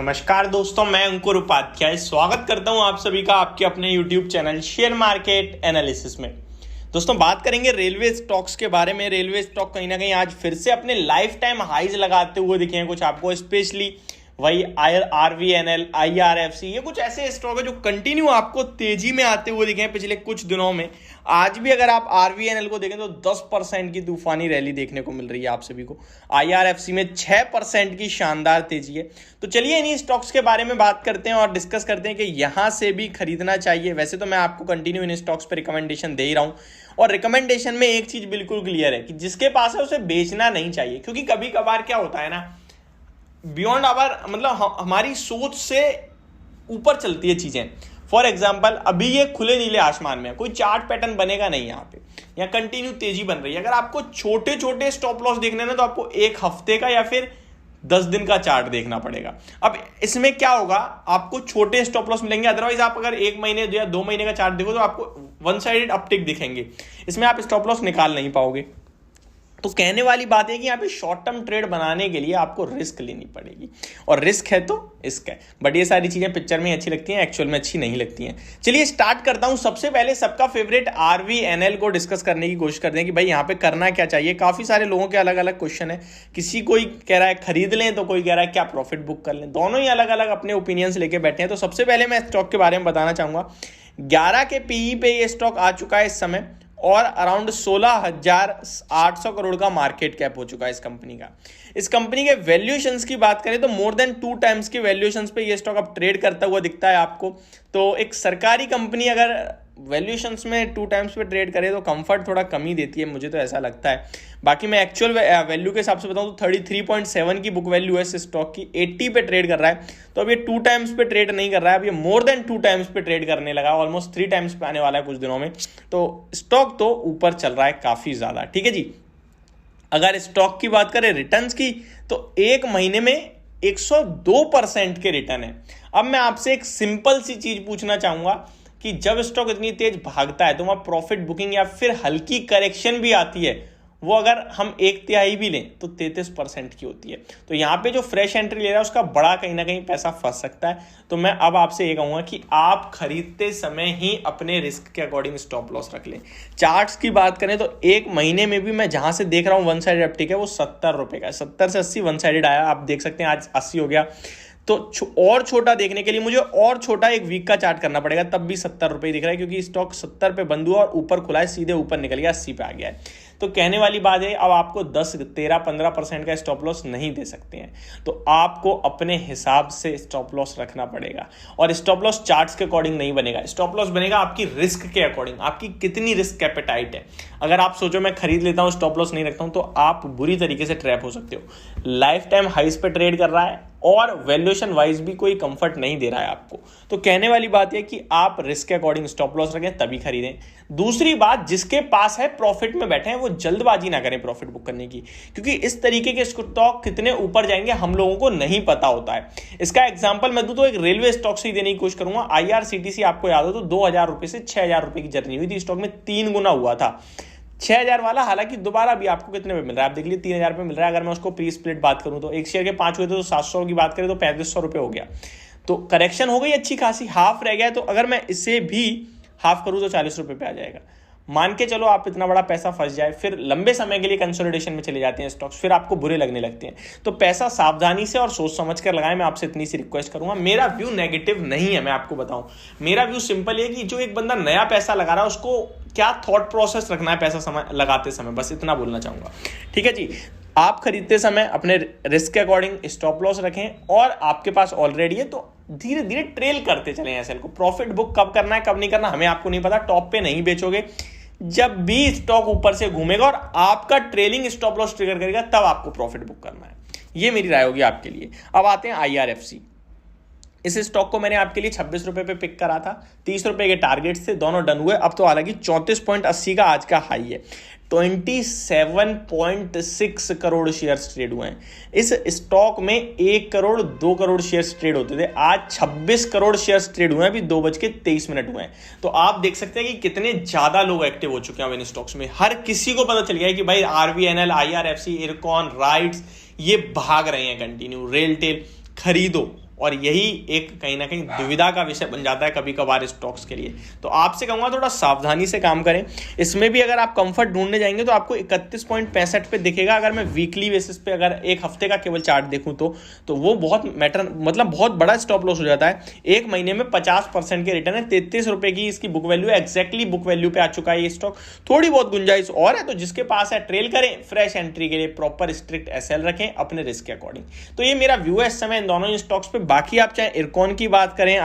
नमस्कार दोस्तों, मैं अंकुर उपाध्याय स्वागत करता हूं आप सभी का आपके अपने YouTube channel share market analysis में। दोस्तों, बात करेंगे रेलवे स्टॉक्स के बारे में। रेलवे स्टॉक कहीं ना कहीं आज फिर से अपने लाइफ टाइम हाईज लगाते हुए दिखे हैं कुछ आपको, स्पेशली वही RVNL, IRFC, ये कुछ ऐसे स्टॉक है जो कंटिन्यू आपको तेजी में आते हुए दिखे हैं पिछले कुछ दिनों में। आज भी अगर आप RVNL को देखें तो 10% की तूफानी रैली देखने को मिल रही है आप सभी को। IRFC में 6% की शानदार तेजी है। तो चलिए इन्हीं स्टॉक्स के बारे में बात करते हैं और डिस्कस करते हैं कि यहां से भी खरीदना चाहिए। वैसे तो मैं आपको कंटिन्यू इन स्टॉक्स पर रिकमेंडेशन दे ही रहा हूं, और रिकमेंडेशन में एक चीज बिल्कुल क्लियर है कि जिसके पास है उसे बेचना नहीं चाहिए, क्योंकि कभी कभार क्या होता है ना, बियॉन्ड आवर मतलब हमारी सोच से ऊपर चलती है चीजें। फॉर एग्जाम्पल, अभी ये खुले नीले आसमान में कोई चार्ट पैटर्न बनेगा नहीं, यहाँ पे यहाँ कंटिन्यू तेजी बन रही है। अगर आपको छोटे छोटे स्टॉप लॉस देखने ना, तो आपको एक हफ्ते का या फिर 10 दिन का चार्ट देखना पड़ेगा। अब इसमें क्या होगा, आपको छोटे स्टॉप लॉस मिलेंगे। अदरवाइज आप अगर 1 महीने या 2 महीने का चार्ट देखो तो आपको वन साइडेड अपटिक दिखेंगे, इसमें आप स्टॉप लॉस निकाल नहीं पाओगे। तो कहने वाली बात है कि यहाँ पे शॉर्ट टर्म ट्रेड बनाने के लिए आपको रिस्क लेनी पड़ेगी, और रिस्क है तो रिस्क है। बट ये सारी चीजें पिक्चर में अच्छी लगती हैं, एक्चुअल में अच्छी नहीं लगती हैं। चलिए स्टार्ट करता हूं। सबसे पहले सबका फेवरेट RVNL को डिस्कस करने की कोशिश करते हैं कि भाई यहाँ पे करना क्या चाहिए। काफी सारे लोगों के अलग अलग क्वेश्चन है। किसी कोई कह रहा है खरीद लें, तो कोई कह रहा है क्या प्रॉफिट बुक कर लें। दोनों ही अलग अलग अपने ओपिनियंस लेके बैठे हैं। तो सबसे पहले मैं स्टॉक के बारे में बताना चाहूंगा। 11 के PE पे ये स्टॉक आ चुका है इस समय, और अराउंड 16,800 करोड़ का मार्केट कैप हो चुका है इस कंपनी का। इस कंपनी के वैल्यूएशंस की बात करें तो मोर देन 2 टाइम्स के वैल्यूएशंस पे ये स्टॉक अब ट्रेड करता हुआ दिखता है आपको। तो एक सरकारी कंपनी अगर वैल्यूएशंस में 2 टाइम्स पे ट्रेड करे तो कंफर्ट थोड़ा कम ही देती है, मुझे तो ऐसा लगता है। बाकी मैं एक्चुअल वैल्यू के हिसाब से बताऊं तो 33.7 की बुक वैल्यू है इस स्टॉक की। 80 पे ट्रेड कर रहा है, तो अब ये 2 टाइम्स पे ट्रेड नहीं कर रहा है, अब ये मोर देन 2 टाइम्स पे ट्रेड करने लगा, ऑलमोस्ट 3 टाइम्स पे आने वाला है कुछ दिनों में। तो स्टॉक तो ऊपर चल रहा है काफी ज्यादा, ठीक है जी। अगर स्टॉक की बात करें रिटर्न्स की, तो 1 महीने में 102% के रिटर्न है। अब मैं आपसे एक सिंपल सी चीज पूछना चाहूंगा कि जब स्टॉक इतनी तेज भागता है तो वहां प्रॉफिट बुकिंग या फिर हल्की करेक्शन भी आती है, वो अगर हम 1/3 भी लें तो 33% की होती है। तो यहाँ पे जो फ्रेश एंट्री ले रहा है उसका बड़ा कहीं ना कहीं पैसा फंस सकता है। तो मैं अब आपसे ये कहूंगा कि आप खरीदते समय ही अपने रिस्क के अकॉर्डिंग स्टॉप लॉस रख लें। चार्ट्स की बात करें तो 1 महीने में भी मैं जहां से देख रहा हूं वन साइडेड अपटिक है, वो 70 रुपए का है। 70 से 80 वन साइडेड आया, आप देख सकते हैं आज 80 हो गया। तो और छोटा देखने के लिए मुझे और छोटा एक वीक का चार्ट करना पड़ेगा, तब भी 70 रुपए दिख रहा है, क्योंकि स्टॉक 70 पे बंद हुआ और ऊपर खुला है, सीधे ऊपर निकल गया, 80 पे आ गया है। तो कहने वाली बात है, अब आपको 10, 13, 15% का स्टॉप लॉस नहीं दे सकते हैं। तो आपको अपने हिसाब से स्टॉप लॉस रखना पड़ेगा, और स्टॉप लॉस चार्ट्स के अकॉर्डिंग नहीं बनेगा। स्टॉप लॉस बनेगा आपकी रिस्क के अकॉर्डिंग, आपकी कितनी रिस्क एपेटाइट है। अगर आप सोचो मैं खरीद लेता हूं, स्टॉप लॉस नहीं रखता हूं, तो आप बुरी तरीके से ट्रैप हो सकते हो। लाइफ टाइम हाइस पे ट्रेड कर रहा है और वैल्यूएशन वाइज भी कोई कंफर्ट नहीं दे रहा है आपको। तो कहने वाली बात है कि आप रिस्क के अकॉर्डिंग स्टॉप लॉस रखें, तभी खरीदें। दूसरी बात, जिसके पास है प्रॉफिट में बैठे हैं, वो जल्दबाजी ना करें प्रॉफिट बुक करने की, क्योंकि इस तरीके के स्टॉक कितने ऊपर जाएंगे हम लोगों को नहीं पता होता है। इसका एग्जांपल मैं दूं तो एक रेलवे स्टॉक से ही देने की कोशिश करूंगा। IRCTC आपको याद हो तो 2,000 रुपए से 6,000 रुपए की जर्नी हुई थी, स्टॉक में 3 गुना हुआ था। 6,000 वाला हालांकि दोबारा भी आपको कितने में मिल रहा है, आप देख लीजिए 3,000 पे मिल रहा है। अगर मैं उसको प्री स्प्लिट बात करूं तो एक शेयर के 5 हुए थे, तो 700 की बात करें तो 3500 रुपए हो गया। तो करेक्शन हो गई अच्छी खासी, हाफ रह गया। तो अगर मैं इसे भी हाफ करूं तो 40 रुपए पे आ जाएगा। मान के चलो आप इतना बड़ा पैसा फंस जाए, फिर लंबे समय के लिए कंसोलिडेशन में चले जाते हैं स्टॉक्स, फिर आपको बुरे लगने लगते हैं। तो पैसा सावधानी से और सोच समझ कर लगाएं, मैं आपसे इतनी सी रिक्वेस्ट करूंगा। मेरा व्यू नेगेटिव नहीं है, मैं आपको बताऊं, मेरा व्यू सिंपल है कि जो एक बंदा नया पैसा लगा रहा है उसको क्या थॉट प्रोसेस रखना है पैसा लगाते समय, बस इतना बोलना चाहूंगा, ठीक है जी। आप खरीदते समय अपने रिस्क के अकॉर्डिंग स्टॉप लॉस रखें, और आपके पास ऑलरेडी है तो धीरे धीरे ट्रेल करते चलें एसएल को। प्रॉफिट बुक कब करना है कब नहीं करना हमें आपको नहीं पता। टॉप पे नहीं बेचोगे, जब भी स्टॉक ऊपर से घूमेगा और आपका ट्रेलिंग स्टॉप लॉस ट्रिगर करेगा, तब आपको प्रॉफिट बुक करना है। ये मेरी राय होगी आपके लिए। अब आते हैं IRFC। इस स्टॉक को मैंने आपके लिए 26 रुपए पे पिक करा था, 30 रुपए के टारगेट से, दोनों डन हुए। अब तो हालांकि 34.80 का आज का हाई है। 27.6 करोड़ शेयर्स ट्रेड हुए हैं। इस स्टॉक में 1 करोड़ 2 करोड़ शेयर्स ट्रेड होते थे, आज 26 करोड़ शेयर्स ट्रेड हुए हैं, अभी 2:23 हुए हैं। तो आप देख सकते हैं कि कितने ज्यादा लोग एक्टिव हो चुके हैं इन स्टॉक्स में। हर किसी को पता चल गया है कि भाई RVNL, IRFC, इरकॉन, राइट्स ये भाग रहे हैं कंटिन्यू। रेलटेल खरीदो, और यही एक कहीं ना कहीं दुविधा का विषय बन जाता है कभी कभार स्टॉक्स के लिए। तो आपसे कहूंगा थोड़ा सावधानी से काम करें। इसमें भी अगर आप कंफर्ट ढूंढने जाएंगे तो आपको 31.65 पे दिखेगा। अगर मैं वीकली बेसिस पे अगर एक हफ्ते का केवल चार्ट देखूं तो वो बहुत बहुत बड़ा स्टॉप लॉस हो जाता है। एक महीने में 50% के रिटर्न है, 33 रुपए की इसकी बुक वैल्यू है, एक्जैक्टली बुक वैल्यू पे आ चुका है ये स्टॉक। थोड़ी बहुत गुंजाइश और है, तो जिसके पास है ट्रेल करें, फ्रेश एंट्री के लिए प्रॉपर स्ट्रिक्ट एसएल रखें अपने रिस्क के अकॉर्डिंग। तो ये मेरा व्यू है इस समय इन दोनों स्टॉक्स पे। बाकी आप चाहे इरकॉन की बात करें,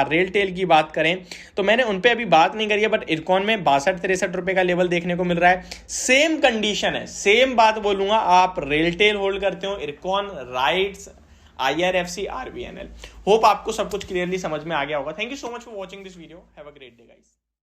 रेलटेल की बात करें, तो मैंने उन पे अभी बात नहीं करी है, बट इरकॉन में 62-63 रुपए का लेवल देखने को मिल रहा है। सेम कंडीशन है, सेम बात बोलूंगा, आप रेलटेल होल्ड करते हो, IRCON, rights, IRFC, RVNL। Hope आपको सब कुछ क्लियरली समझ में आ गया होगा। Thank you so much for watching this video. Have a great day guys.